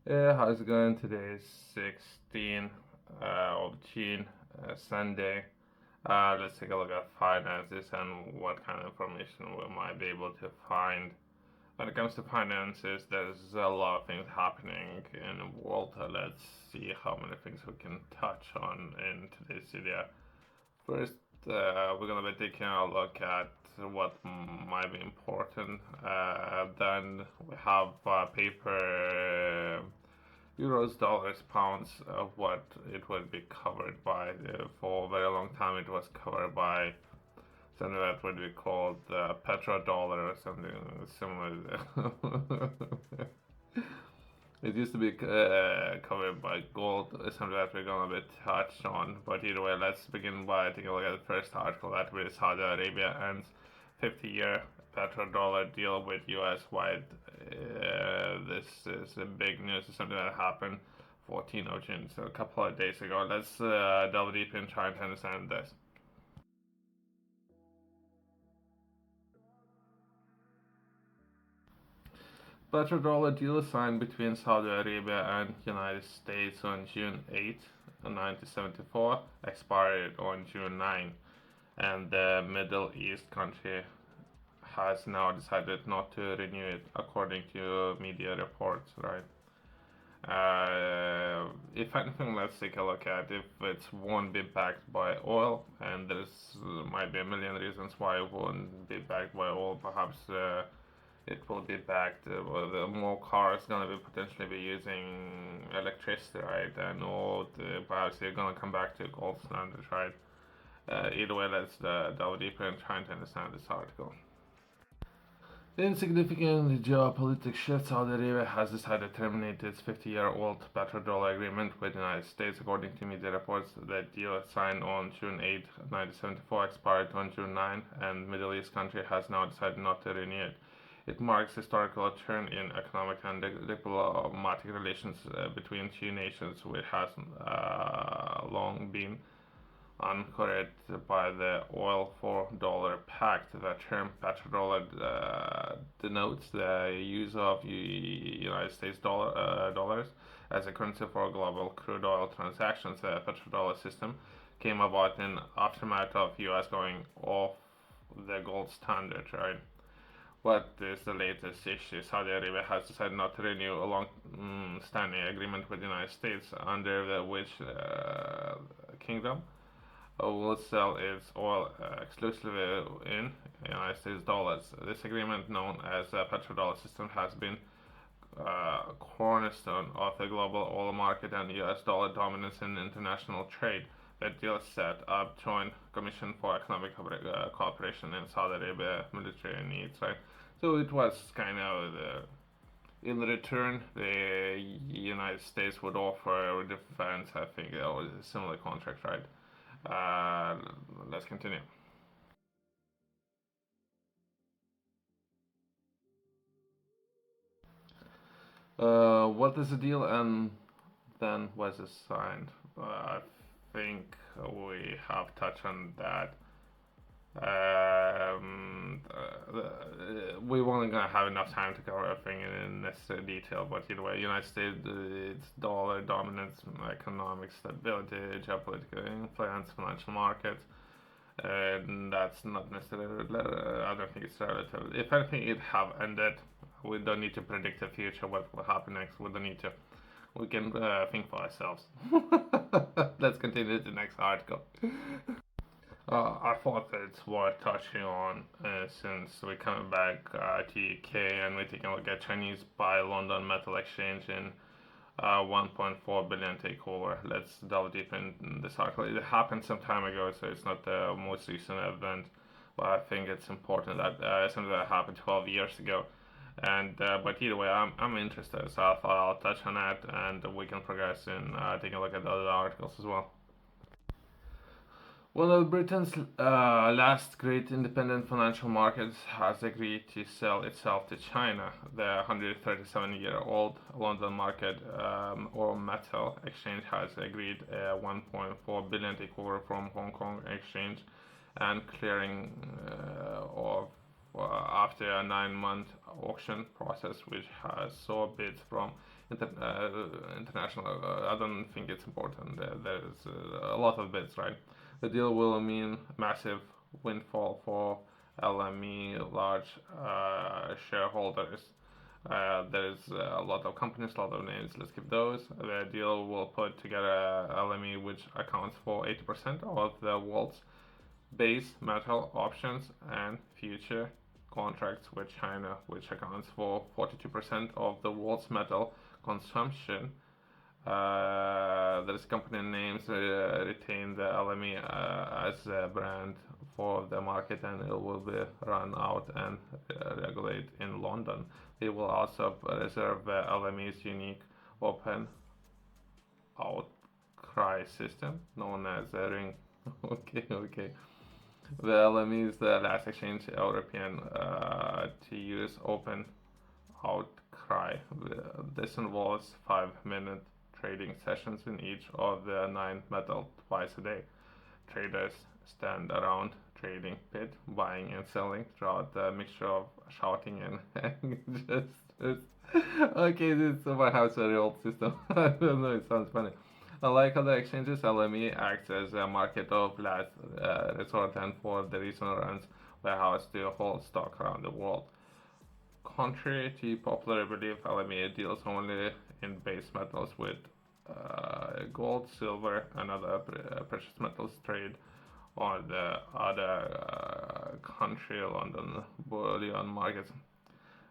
How's it going? Today is 16 of June, Sunday. Let's take a look at finances and what kind of information we might be able to find. When it comes to finances, there's a lot of things happening in the world. Let's see how many things we can touch on in today's video. First, we're gonna be taking a look at what might be important. Then we have paper euros, dollars, pounds, what it would be covered by. For a very long time, it was covered by something that would be called Petrodollar or something similar. It used to be covered by gold, something that we're gonna be touched on. But either way, let's begin by taking a look at the first article. That with Saudi Arabia ends 50-year petrodollar deal with US wide. This is a big news. It's something that happened 14th of June, so a couple of days ago. Let's delve deep and try to understand this. Petrodollar deal signed between Saudi Arabia and United States on June 8, 1974, expired on June 9, and the Middle East country has now decided not to renew it, according to media reports, right? If anything, let's take a look at if it won't be backed by oil, and there's might be a million reasons why it won't be backed by oil. Perhaps it will be backed. The more cars gonna be potentially be using electricity, right? And all perhaps they're gonna come back to gold standards, right? Either way, let's delve deeper and try to understand this article. In significant geopolitical shift, Saudi Arabia has decided to terminate its 50-year-old petrodollar agreement with the United States. According to media reports, the deal signed on June 8, 1974 expired on June 9, and Middle East country has now decided not to renew it. It marks historical turn in economic and diplomatic relations between two nations, which has long been anchored by the oil for dollar pact. The term petrodollar denotes the use of United States dollars as a currency for global crude oil transactions. The petrodollar system came about in aftermath of US going off the gold standard, right? What is the latest issue? Saudi Arabia has decided not to renew a long-standing agreement with the United States, under which kingdom will sell its oil exclusively in United States dollars. This agreement, known as the petrodollar system, has been cornerstone of the global oil market and US dollar dominance in international trade. The deal set up Joint Commission for Economic Cooperation in Saudi Arabia military needs, right? So it was kind of in return, the United States would offer defense. I think it was a similar contract, right? Let's continue. What is the deal, and then was it signed? I think we have touched on that. We weren't gonna have enough time to cover everything in this detail, but either way, United States, its dollar dominance, economic stability, geopolitical influence, financial markets, and that's not necessarily. I don't think it's relative. If anything, it have ended. We don't need to predict the future, what will happen next. We don't need to. We can think for ourselves. Let's continue to the next article. I thought it's worth touching on since we're coming back to UK and we're taking a look at Chinese buy London Metal Exchange in 1.4 billion takeover. Let's delve deep in this article. It happened some time ago, so it's not the most recent event, but I think it's important that something that happened 12 years ago. And but either way, I'm interested, so I thought I'll touch on that, and we can progress in taking a look at the other articles as well. One of Britain's last great independent financial markets has agreed to sell itself to China. The 137-year-old London market or metal exchange has agreed a 1.4 billion takeover from Hong Kong Exchange and clearing of after a 9-month auction process, which has saw bids from international. I don't think it's important. There's a lot of bits, right? The deal will mean massive windfall for LME large shareholders. There's a lot of companies, a lot of names. Let's skip those. The deal will put together LME, which accounts for 80% of the world's base metal options and future contracts with China, which accounts for 42% of the world's metal consumption. There's company names retain the LME as a brand for the market, and it will be run out and regulate in London. They will also reserve the LME's unique open outcry system known as a ring. Okay. The LME is the last exchange European to use open outcry. This involves 5-minute trading sessions in each of the 9 metal twice a day. Traders stand around trading pit, buying and selling throughout the mixture of shouting and just okay, this is perhaps a real system. I don't know, it sounds funny. Unlike other exchanges, LME acts as a market of last resort and for the reason runs warehouse to hold stock around the world. Contrary to popular belief, LME deals only in base metals with gold, silver, and other precious metals trade on the other country London bullion markets.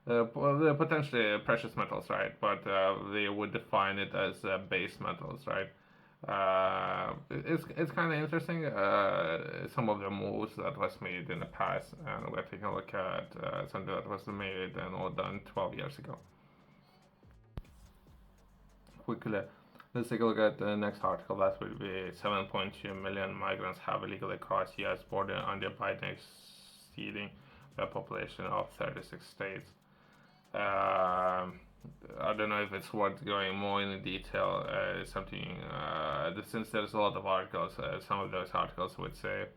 Potentially precious metals, right? But they would define it as base metals, right? It's kind of interesting. Some of the moves that was made in the past, and we're taking a look at something that was made and all done 12 years ago. Quickly, let's take a look at the next article. That will be 7.2 million migrants have illegally crossed U.S. border under Biden exceeding the population of 36 states. I don't know if it's worth going more in detail. Since there's a lot of articles, some of those articles would say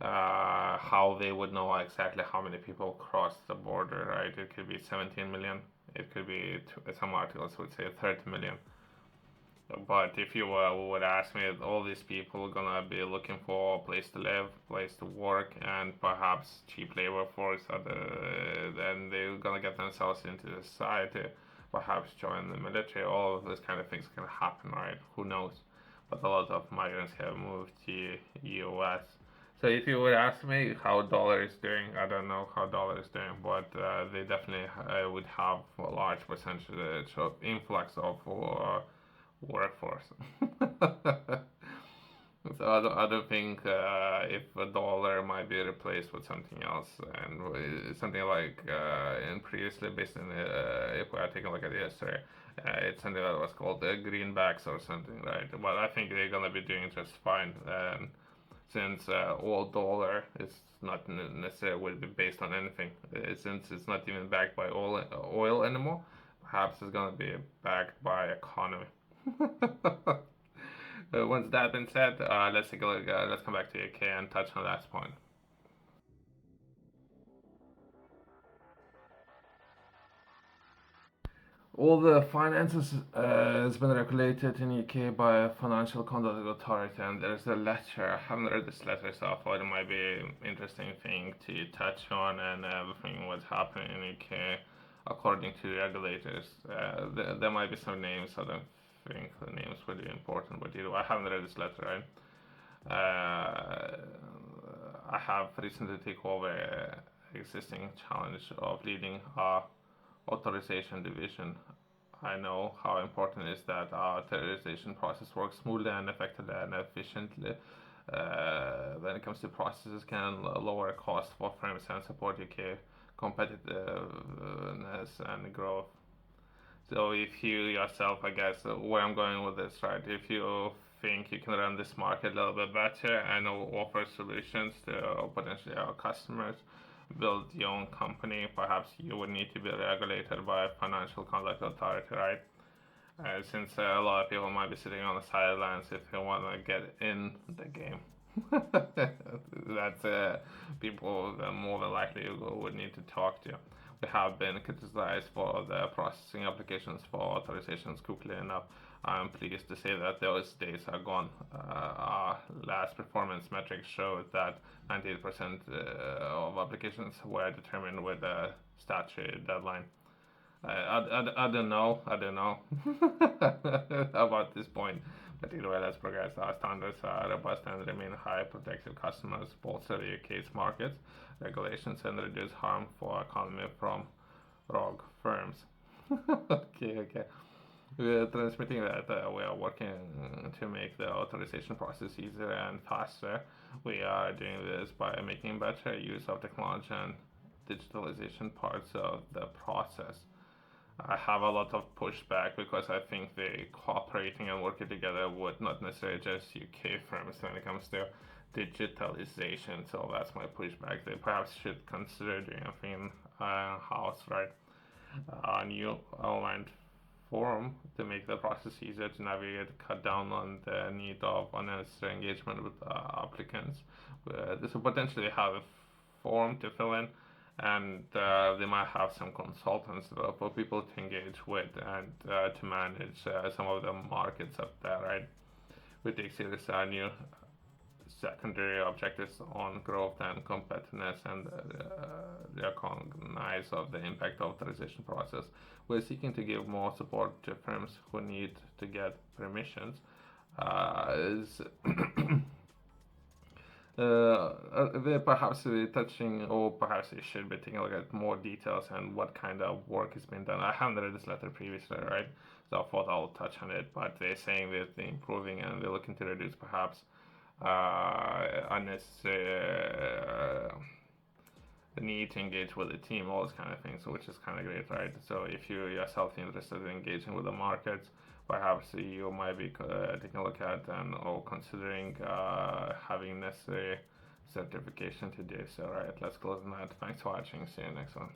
how they would know exactly how many people crossed the border, right? It could be 17 million. It could be, some articles would say 30 million. But if you would ask me, all these people are gonna be looking for a place to live, place to work, and perhaps cheap labor force. Then they're gonna get themselves into society, perhaps join the military. All of those kind of things can happen, right? Who knows? But a lot of migrants have moved to US. So if you would ask me how dollar is doing, I don't know how dollar is doing, but they definitely would have a large percentage of influx of workforce. So I don't think if a dollar might be replaced with something else, and something like in previously based in if we are taking a look at yesterday, it's something that was called greenbacks or something, right? But I think they're gonna be doing just fine, since all dollar is not necessarily will be based on anything, since it's not even backed by oil anymore. Perhaps it's gonna be backed by economy. Once that been said, let's take a look. Let's come back to UK and touch on that point. All the finances has been regulated in UK by a financial conduct authority, and there's a letter. I haven't read this letter, so I thought it might be an interesting thing to touch on and everything what's happening in UK according to regulators. There might be some names. I don't think the names would be important, but I haven't read this letter, right? I have recently taken over existing challenge of leading our authorization division. I know how important it is that our authorization process works smoothly and effectively and efficiently. When it comes to processes, can lower costs for firms and support UK competitiveness and growth. So if you yourself, I guess, where I'm going with this, right? If you think you can run this market a little bit better and offer solutions to potentially our customers, build your own company, perhaps you would need to be regulated by a financial conduct authority, right? Since a lot of people might be sitting on the sidelines if they want to get in the game. That's people more than likely you would need to talk to. we have been criticized for the processing applications for authorizations quickly enough. I'm pleased to say that those days are gone. Our last performance metrics showed that 98% of applications were determined with a statutory deadline. I don't know. I don't know about this point. But either way, let's progress. Our standards are robust and remain high, protective customers, bolster the UK's markets, regulations, and reduce harm for economy from rogue firms. Okay. We are transmitting that we are working to make the authorization process easier and faster. We are doing this by making better use of technology and digitalization parts of the process. I have a lot of pushback because I think the cooperating and working together would not necessarily just UK firms when it comes to digitalization. So that's my pushback. They perhaps should consider doing a thing house, right? A new online forum to make the process easier to navigate, cut down on the need of unnecessary engagement with applicants. This will potentially have a form to fill in, and they might have some consultants for people to engage with and to manage some of the markets up there, right? We take serious new secondary objectives on growth and competitiveness and recognize of the impact of the authorization process. We're seeking to give more support to firms who need to get permissions. They perhaps touching, or perhaps they should be taking a look at more details and what kind of work has been done. I haven't read this letter previously, right? So I thought I'll touch on it, but they're saying that they're improving and they're looking to reduce perhaps unnecessary need to engage with the team, all those kind of things, which is kind of great, right? So if you yourself interested in engaging with the markets, perhaps you might be taking a look at and or considering having necessary certification to do so, right? Let's close on that. Thanks for watching. See you next one.